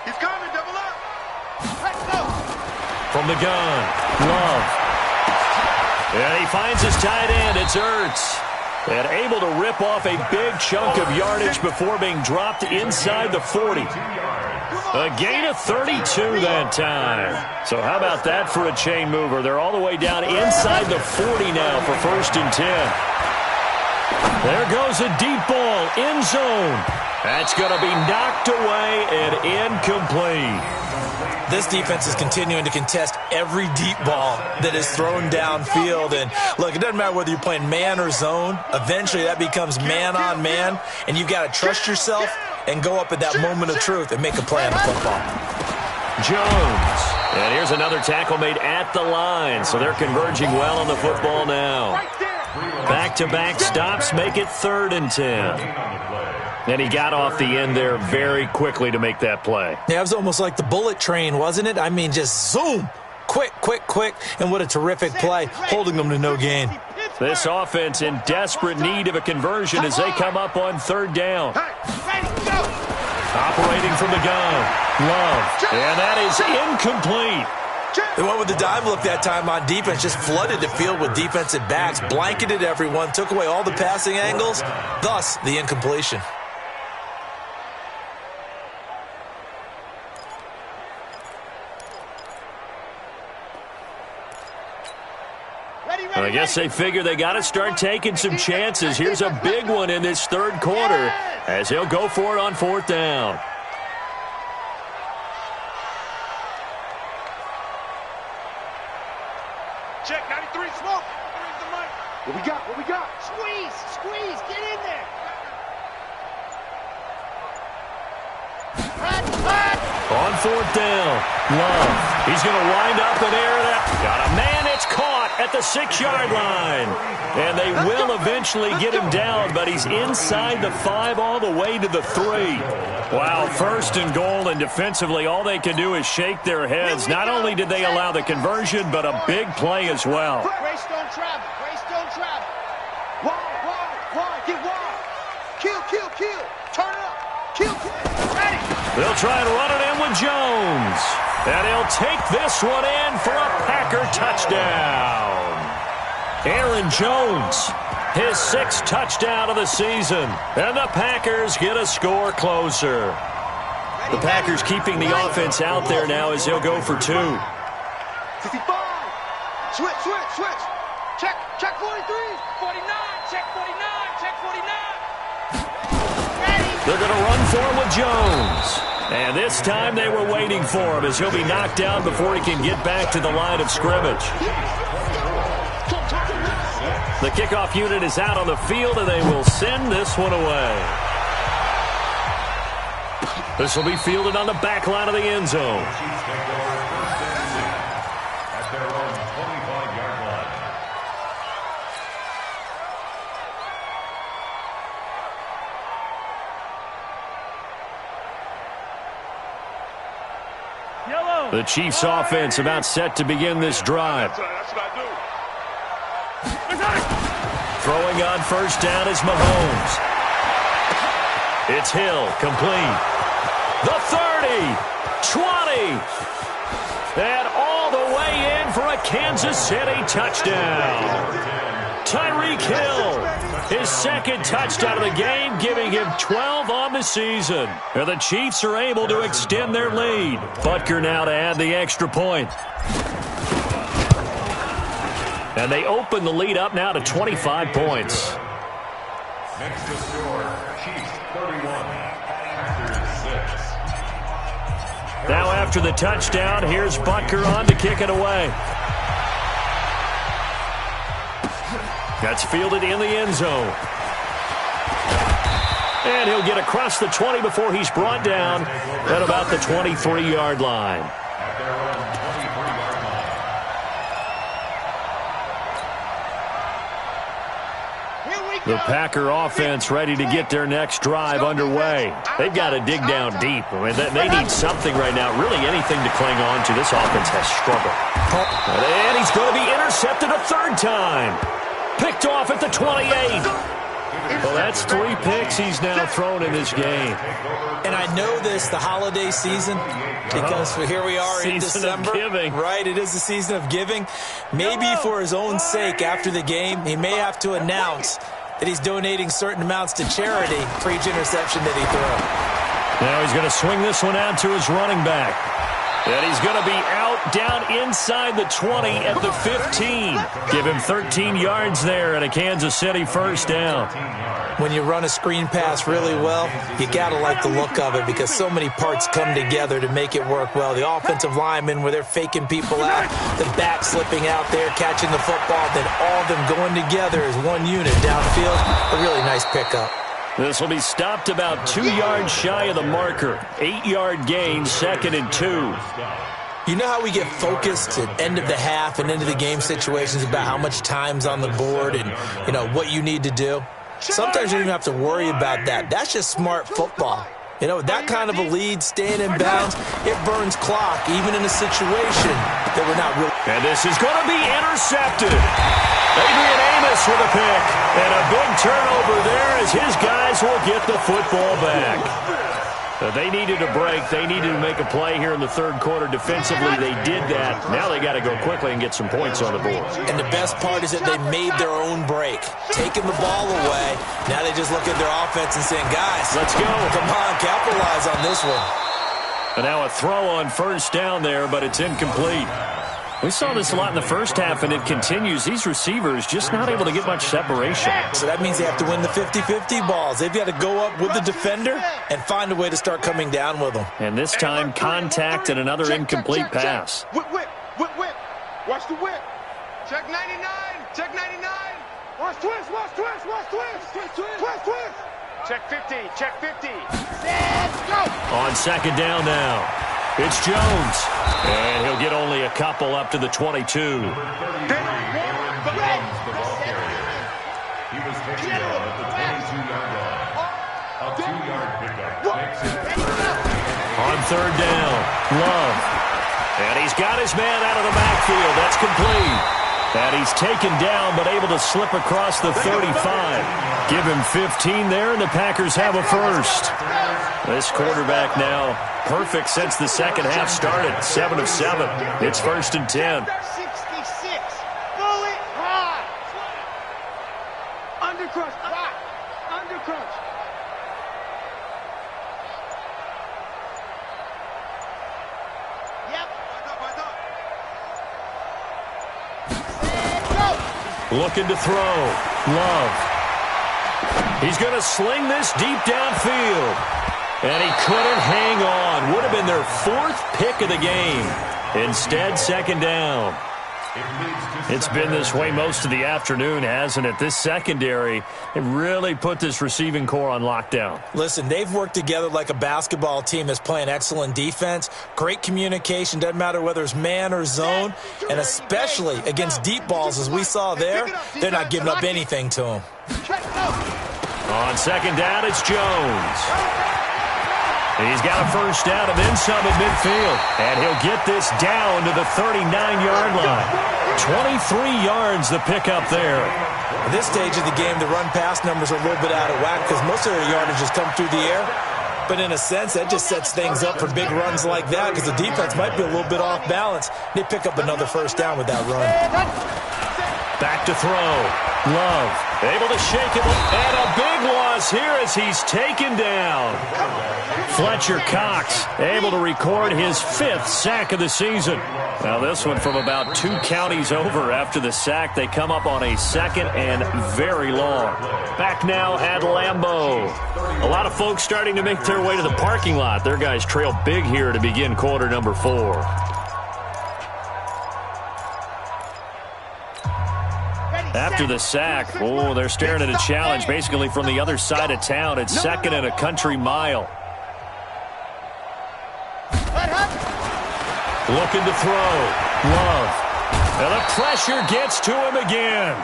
C: He's coming, double up. Let's go.
A: From the gun, Love. And he finds his tight end. It's Ertz. And able to rip off a big chunk of yardage before being dropped inside the 40. A gain of 32 that time. So how about that for a chain mover? They're all the way down inside the 40 now for 1st and 10. There goes a deep ball, end zone. That's going to be knocked away and incomplete.
B: This defense is continuing to contest every deep ball that is thrown downfield. And look, it doesn't matter whether you're playing man or zone. Eventually that becomes man on man, and you've got to trust yourself and go up at that moment of truth and make a play on the football.
A: Jones. And here's another tackle made at the line, so they're converging well on the football now. Back-to-back stops make it 3rd and 10. And he got off the end there very quickly to make that play.
B: Yeah, it was almost like the bullet train, wasn't it? I mean, just zoom. Quick, quick, quick. And what a terrific play, holding them to no gain.
A: This offense in desperate need of a conversion as they come up on 3rd down. Operating from the gun, Love. And that is incomplete.
B: They went with the dive look that time on defense, just flooded the field with defensive backs, blanketed everyone, took away all the passing angles, thus the incompletion.
A: I guess they figure they got to start taking some chances. Here's a big one in this 3rd quarter as he'll go for it on 4th down.
C: Check, 93, smoke. What we got? What we got? Squeeze, get in there.
A: On 4th down, Love. He's going to wind up and air it out. Got a man, it's caught at the 6-yard line. And they will eventually get him down, but he's inside the 5 all the way to the 3. Wow, 1st and goal, and defensively all they can do is shake their heads. Not only did they allow the conversion, but a big play as well.
C: Grace don't travel. Wide, get wide. Kill. Turn it up. Kill. Ready.
A: They'll try and run it in with Jones. And he'll take this one in for a Packer touchdown. Aaron Jones, his 6th touchdown of the season. And the Packers get a score closer. The Packers keeping the offense out there now as he'll go for 2.
C: 65. Switch. Check 43. 49. Check 49. Check 49.
A: They're going to run for it with Jones. And this time they were waiting for him as he'll be knocked down before he can get back to the line of scrimmage. The kickoff unit is out on the field, and they will send this one away. This will be fielded on the back line of the end zone.
F: At their own 25-yard line.
A: The Chiefs' offense about set to begin this drive.
D: That's what I do.
A: Throwing on first down is Mahomes. It's Hill, complete. The 30, 20, and all the way in for a Kansas City touchdown. Tyreek Hill, his second touchdown of the game, giving him 12 on the season. And the Chiefs are able to extend their lead. Butker now to add the extra point. And they open the lead up now to 25 points.
F: Next to score, Chiefs 31, Packers 6.
A: Now after the touchdown, here's Butker on to kick it away. That's fielded in the end zone. And he'll get across the 20 before he's brought down at about the 23-yard line.
F: At their own 23-yard line.
A: The Packer offense ready to get their next drive underway. They've got to dig down deep. I mean, they need something right now, really anything to cling on to. This offense has struggled. And he's going to be intercepted a third time. Picked off at the 28. Well, that's 3 picks he's now thrown in this game.
B: And I know this, the holiday season, because here we are in December. Right, it is the season of giving. Maybe for his own sake after the game, he may have to announce that he's donating certain amounts to charity for each interception that he threw.
A: Now he's going to swing this one out to his running back. And he's going to be out down inside the 20 at the 15. Give him 13 yards there and a Kansas City first down.
B: When you run a screen pass really well, you got to like the look of it because so many parts come together to make it work well. The offensive linemen, where they're faking people out, the back slipping out there, catching the football, then all of them going together as one unit downfield. A really nice pickup.
A: This will be stopped about 2 yards shy of the marker. 8-yard gain, 2nd and 2.
B: You know how we get focused at end of the half and into the game situations about how much time's on the board and, you know, what you need to do? Sometimes you don't even have to worry about that. That's just smart football. You know, that kind of a lead, staying in bounds, it burns clock, even in a situation that we're not really.
A: And this is going to be intercepted. Adrian Amos with a pick. And a big turnover there as his guys will get the football back. They needed a break. They needed to make a play here in the third quarter. Defensively, they did that. Now they got to go quickly and get some points on the board.
B: And the best part is that they made their own break. Taking the ball away. Now they just look at their offense and saying, guys,
A: let's go.
B: Come on, capitalize on this one.
A: And now a throw on first down there, but it's incomplete. We saw this a lot in the first half, and it continues. These receivers just not able to get much separation.
B: So that means they have to win the 50-50 balls. They've got to go up with the defender and find a way to start coming down with them.
A: And this time, contact and another incomplete pass.
C: Whip. Watch the whip. Check 99. Check 99. Watch twist. Twist. Check 50. Check 50. Let's go.
A: On second down now. It's Jones. And he'll get only a couple up to the 22.
F: The ball carrier. He was taken down at the 22-yard line. A 2-yard pickup makes it
A: on third down, Love. And he's got his man out of the backfield. That's complete. And he's taken down but able to slip across the 35. Give him 15 there, and the Packers have a first. This quarterback now perfect since the second half started. 7 of 7. It's 1st and 10.
C: 66. Fully high. Undercrunch. Undercrunch. Yep.
A: Looking to throw. Love. He's going to sling this deep downfield. And he couldn't hang on. Would have been their 4th pick of the game. Instead, second down. It's been this way most of the afternoon, hasn't it? This secondary, it really put this receiving core on lockdown.
B: Listen, they've worked together like a basketball team that's playing excellent defense. Great communication, doesn't matter whether it's man or zone. And especially against deep balls, as we saw there, they're not giving up anything to them.
A: On second down, it's Jones. He's got a first down and then some at midfield. And he'll get this down to the 39-yard line. 23 yards the pickup there.
B: At this stage of the game, the run-pass numbers are a little bit out of whack because most of their yardage has come through the air. But in a sense, that just sets things up for big runs like that because the defense might be a little bit off balance. They pick up another first down with that run.
A: Back to throw. Love able to shake him. And a big loss here as he's taken down. Fletcher Cox able to record his 5th sack of the season. Now this one from about 2 counties over after the sack. They come up on a 2nd and very long. Back now at Lambeau. A lot of folks starting to make their way to the parking lot. Their guys trail big here to begin quarter number 4. After the sack, they're staring at a challenge basically from the other side of town. It's 2nd and a country mile. Looking to throw. Love. And the pressure gets to him again.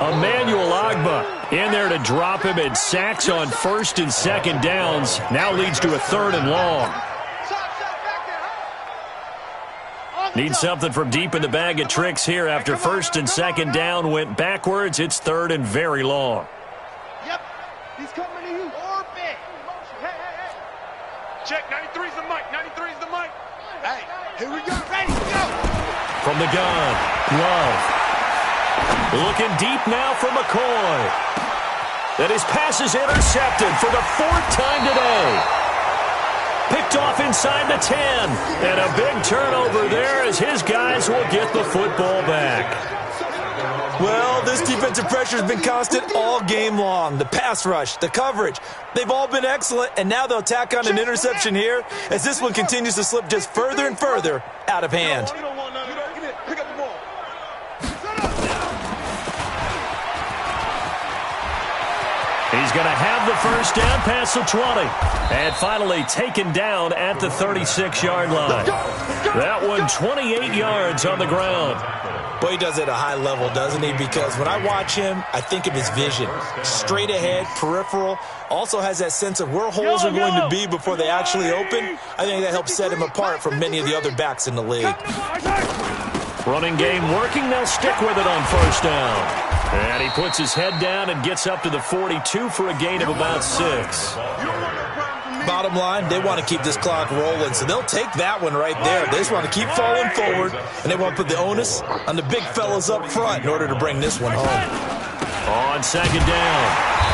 A: Emmanuel Agba in there to drop him, and sacks on 1st and 2nd downs. Now leads to a 3rd and long. Need something from deep in the bag of tricks here after 1st and 2nd down went backwards. It's 3rd and very long.
C: Yep. He's coming to you. Orbit. Hey. Check. 93's the mic. 93's the mic. Hey, here we go. Ready, go.
A: From the gun, Love. Looking deep now for McCoy. And his pass is intercepted for the 4th time today. Picked off inside the 10. And a big turnover there as his guys will get the football back.
B: Well, this defensive pressure has been constant all game long. The pass rush, the coverage, they've all been excellent, and now they'll tack on an interception here as this one continues to slip just further and further out of hand.
C: Pick up the ball.
A: He's going to have the first down past the 20. And finally taken down at the 36-yard line. That one 28 yards on the ground.
B: Boy, he does it at a high level, doesn't he? Because when I watch him, I think of his vision. Straight ahead, peripheral. Also has that sense of where holes are going to be before they actually open. I think that helps set him apart from many of the other backs in the league.
A: Running game working. They'll stick with it on 1st down. And he puts his head down and gets up to the 42 for a gain of about 6.
B: Bottom line, they want to keep this clock rolling, so they'll take that one right there. They just want to keep falling forward, and they want to put the onus on the big fellas up front in order to bring this one home.
A: On 2nd down,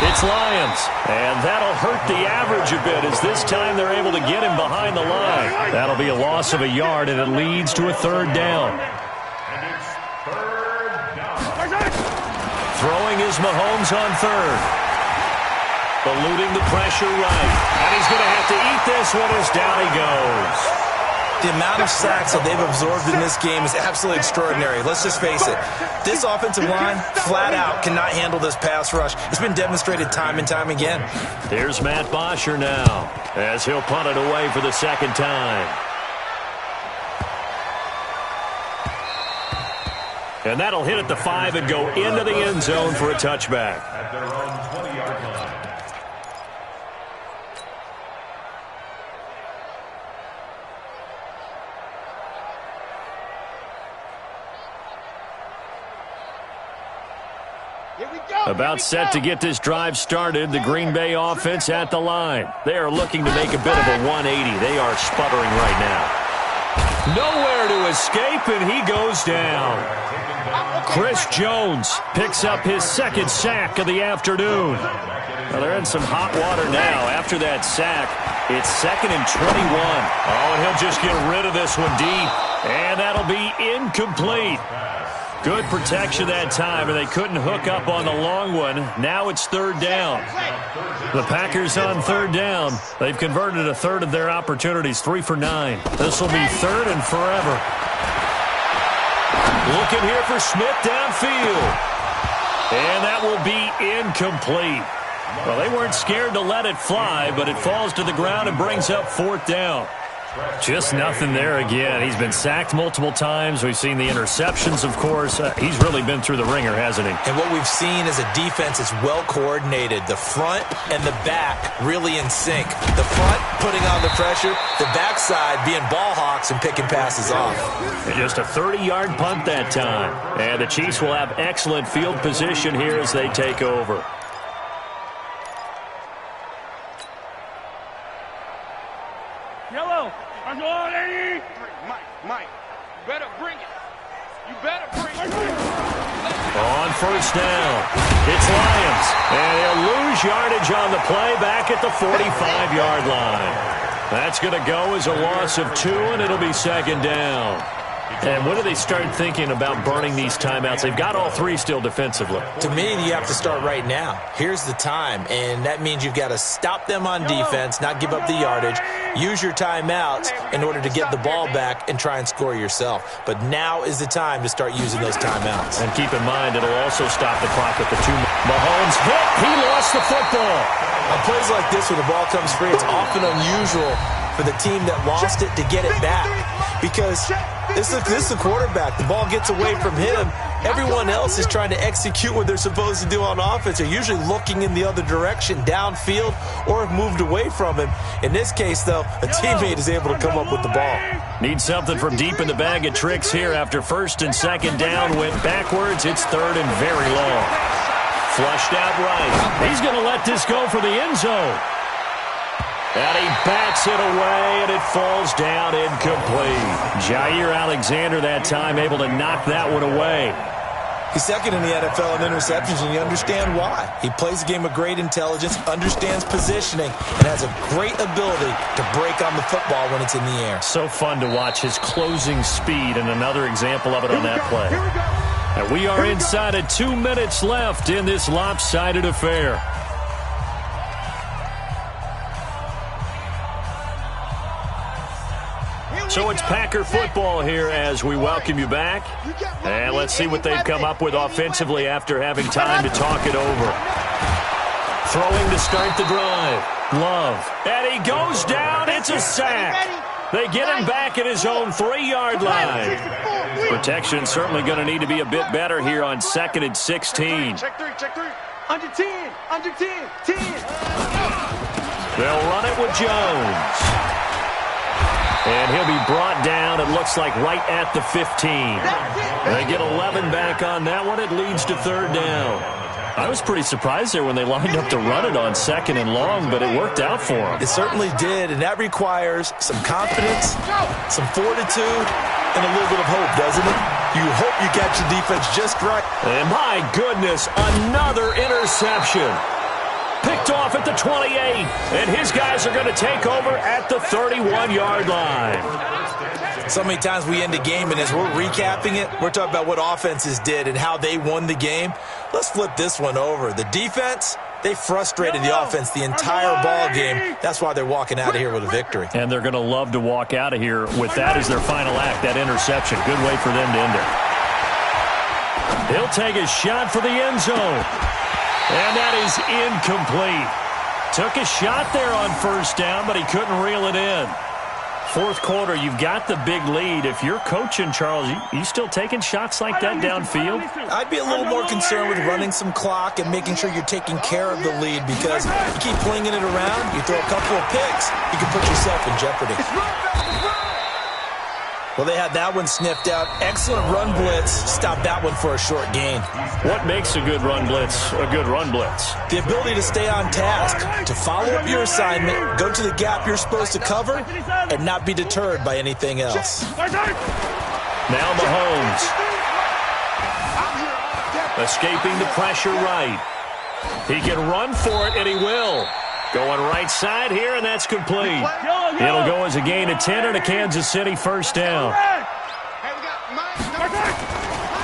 A: it's Lions, and that'll hurt the average a bit as this time they're able to get him behind the line. That'll be a loss of a yard, and it leads to a 3rd down. Throwing is Mahomes on 3rd. Eluding the pressure right. And he's going to have to eat this one as down he goes.
B: The amount of sacks that they've absorbed in this game is absolutely extraordinary. Let's just face it. This offensive line, flat out, cannot handle this pass rush. It's been demonstrated time and time again.
A: Here's Matt Bosher now as he'll punt it away for the 2nd time. And that'll hit at the 5 and go into the end zone for a touchback.
F: At their own 20-yard line.
A: About set to get this drive started. The Green Bay offense at the line. They are looking to make a bit of a 180. They are sputtering right now. Nowhere to escape, and he goes down. Chris Jones picks up his 2nd sack of the afternoon. Well, they're in some hot water now. After that sack, it's 2nd and 21. Oh, and he'll just get rid of this one deep. And that'll be incomplete. Good protection that time, and they couldn't hook up on the long one. Now it's third down. The Packers on third down. They've converted a third of their opportunities, 3 for 9. This will be third and forever. Looking here for Smith downfield. And that will be incomplete. Well, they weren't scared to let it fly, but it falls to the ground and brings up fourth down. Just nothing there again. He's been sacked multiple times. We've seen the interceptions, of course. He's really been through the ringer, hasn't he?
B: And what we've seen is a defense that's well coordinated. The front and the back really in sync. The front putting on the pressure, the backside being ball hawks and picking passes off.
A: And just a 30-yard punt that time. And the Chiefs will have excellent field position here as they take over.
D: Yellow. Mike, you better bring it. You better bring it.
A: On first down, it's Lions. And they'll lose yardage on the play back at the 45-yard line. That's going to go as a loss of 2, and it'll be second down. And when do they start thinking about burning these timeouts? They've got all 3 still defensively.
B: To me, you have to start right now. Here's the time, and that means you've got to stop them on defense, not give up the yardage, use your timeouts in order to get the ball back and try and score yourself. But now is the time to start using those timeouts.
A: And keep in mind, it'll also stop the clock at the 2. Mahomes hit. He lost the football.
B: On plays like this, when the ball comes free, it's often unusual for the team that lost it to get it back. Because this is the quarterback. The ball gets away from him. Everyone else is trying to execute what they're supposed to do on offense. They're usually looking in the other direction, downfield, or have moved away from him. In this case, though, a teammate is able to come up with the ball.
A: Need something from deep in the bag of tricks here after first and second down went backwards. It's third and very long. Flushed out right. He's going to let this go for the end zone. And he bats it away, and it falls down incomplete. Jair Alexander that time able to knock that one away.
B: He's second in the NFL in interceptions, and you understand why. He plays a game of great intelligence, understands positioning, and has a great ability to break on the football when it's in the air.
A: So fun to watch his closing speed, and another example of it on that play. And we are inside of 2 minutes left in this lopsided affair. So it's Packer football here as we welcome you back. And let's see what they've come up with offensively after having time to talk it over. Throwing to start the drive. Love. And he goes down. It's a sack. They get him back at his own 3-yard line. Protection certainly going to need to be a bit better here on 2nd and 16.
C: Check 3, check 3. Under 10, under 10, 10.
A: They'll run it with Jones. And he'll be brought down, it looks like, right at the 15. They get 11 back on that one. It leads to third down. I was pretty surprised there when they lined up to run it on 2nd and long, but it worked out for them.
B: It certainly did, and that requires some confidence, some fortitude, and a little bit of hope, doesn't it? You hope you got your defense just right.
A: And my goodness, another interception. Picked off at the 28, and his guys are going to take over at the 31-yard line.
B: So many times we end a game, and as we're recapping it, we're talking about what offenses did and how they won the game. Let's flip this one over. The defense, they frustrated the offense the entire ball game. That's why they're walking out of here with a victory.
A: And they're going to love to walk out of here with that as their final act, that interception. Good way for them to end it. He'll take a shot for the end zone. And that is incomplete. Took a shot there on first down, but he couldn't reel it in. Fourth quarter, you've got the big lead. If you're coaching, Charles, you still taking shots like that downfield?
B: I'd be a little more concerned with running some clock and making sure you're taking care of the lead, because you keep flinging it around, you throw a couple of picks, you can put yourself in jeopardy. Well, they had that one sniffed out. Excellent run blitz. Stopped that one for a short gain.
A: What makes a good run blitz a good run blitz?
B: The ability to stay on task, to follow up your assignment, go to the gap you're supposed to cover, and not be deterred by anything else.
A: Now Mahomes. Escaping the pressure right. He can run for it, and he will. Going right side here, and that's complete. It'll go as a gain of 10 and a Kansas City first down.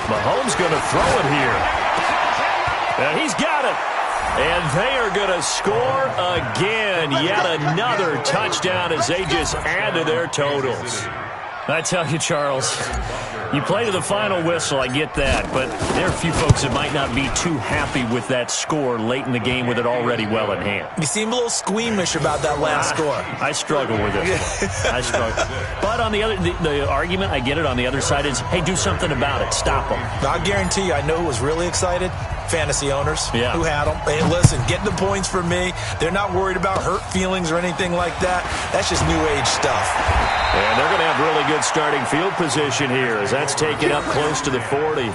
A: Mahomes going to throw it here. And he's got it. And they are going to score again. Yet another touchdown as they just add to their totals. I tell you, Charles, you play to the final whistle, I get that, but there are a few folks that might not be too happy with that score late in the game with it already well in hand.
B: You seem a little squeamish about that last score.
A: I struggle with it. I struggle. But on the other, the argument, I get it, on the other side is, hey, do something about it. Stop them.
B: I guarantee you, I know who was really excited. Fantasy owners who had them. Hey, listen, get the points for me. They're not worried about hurt feelings or anything like that. That's just new age stuff.
A: And they're going to have really good starting field position here as that's taken up close to the 40.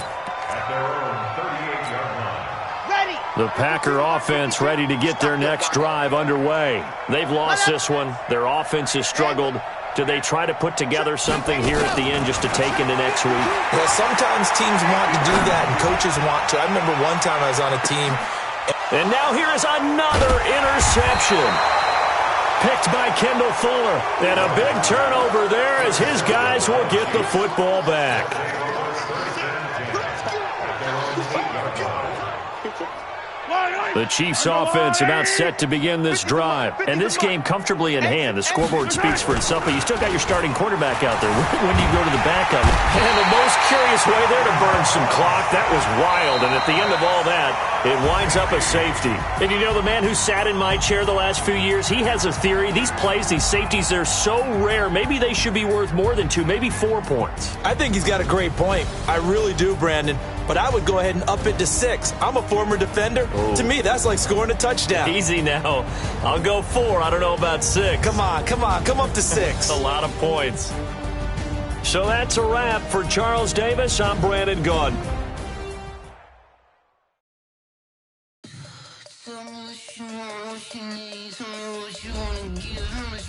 A: The Packer offense ready to get their next drive underway. They've lost this one. Their offense has struggled. Do they try to put together something here at the end just to take into next week?
B: Well, sometimes teams want to do that and coaches want to. I remember one time I was on a team.
A: And now here is another interception. Picked by Kendall Fuller. And a big turnover there as his guys will get the football back. The Chiefs' offense about set to begin this drive. And this game comfortably in hand. The scoreboard speaks for itself, but you still got your starting quarterback out there. When do you go to the backup? And the most curious way there to burn some clock. That was wild. And at the end of all that, it winds up a safety. And you know, the man who sat in my chair the last few years, he has a theory. These plays, these safeties, they're so rare. Maybe they should be worth more than 2, maybe 4 points.
B: I think he's got a great point. I really do, Brandon. But I would go ahead and up it to 6. I'm a former defender.
A: Oh.
B: To me, that's like scoring a touchdown.
A: Easy now. I'll go 4. I don't know about 6.
B: Come on. Come up to 6.
A: That's a lot of points. So that's a wrap for Charles Davis. I'm Brandon Gunn.
E: Tell me what you want, what you need. Tell me what you want to give.